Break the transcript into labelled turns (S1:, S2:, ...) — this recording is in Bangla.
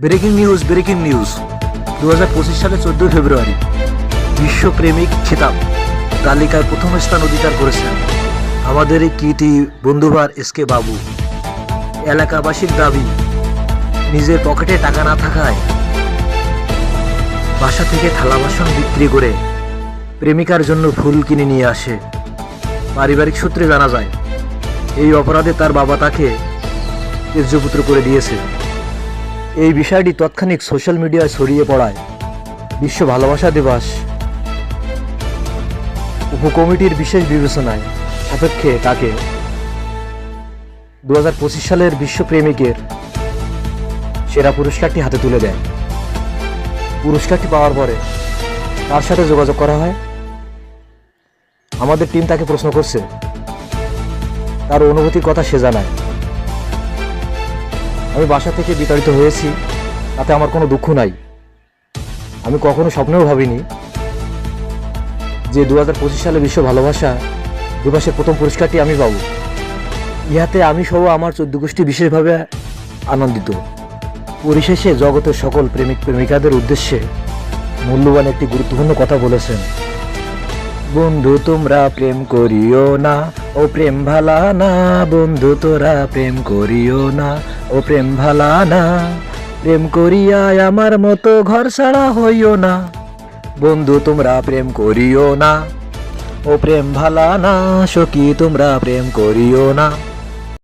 S1: ব্রেকিং নিউজ 2025 সালে 14 ফেব্রুয়ারি বিশ্ব প্রেমিক খেতাব তালিকায় প্রথম স্থান অধিকার করেছেন আমাদের এই কৃতি বন্ধুবার এসকে বাবু। এলাকাবাসীর দাবি, নিজের পকেটে টাকা না থাকায় বাসা থেকে থালা বাসন বিক্রি করে প্রেমিকার জন্য ফুল কিনে নিয়ে আসে। পারিবারিক সূত্রে জানা যায় এই অপরাধে তার বাবা তাকে তেজ্যপুত্র করে দিয়েছে। এই বিষয়টি তৎক্ষণিক সোশ্যাল মিডিয়ায় ছড়িয়ে পড়ায় বিশ্ব ভালোবাসা দিবস উপকমিটির বিশেষ বিবেচনায় সাপেক্ষে তাকে 2025 সালের বিশ্ব প্রেমিকের সেরা পুরস্কারটি হাতে তুলে দেয়। পুরস্কারটি পাওয়ার পরে তার সাথে যোগাযোগ করা হয়। আমাদের টিম তাকে প্রশ্ন করছে, তার অনুভূতির কথা সে জানায়। আমি বাসা থেকে বিতাড়িত হয়েছি, তাতে আমার কোনো দুঃখ নাই। আমি কখনো স্বপ্নেও ভাবিনি যে 2025 সালে বিশ্ব ভালোবাসা দিবসের প্রথম পুরস্কারটি আমি পাব। ইহাতে আমি সহ আমার 14 গোষ্ঠী বিশেষভাবে আনন্দিত। পরিশেষে জগতের সকল প্রেমিক প্রেমিকাদের উদ্দেশ্যে মূল্যবান একটি গুরুত্বপূর্ণ কথা বলেছেন। বন্ধু তোমরা প্রেম করিও না, ও প্রেম ভালা না। বন্ধু তোরা প্রেম করিও না, ও প্রেম ভালা না। প্রেম করিয়া আমার মতো ঘর ছাড়া হইও না। বন্ধু তোমরা প্রেম করিও না, ও প্রেম ভালা না। সখী তোমরা প্রেম করিও না।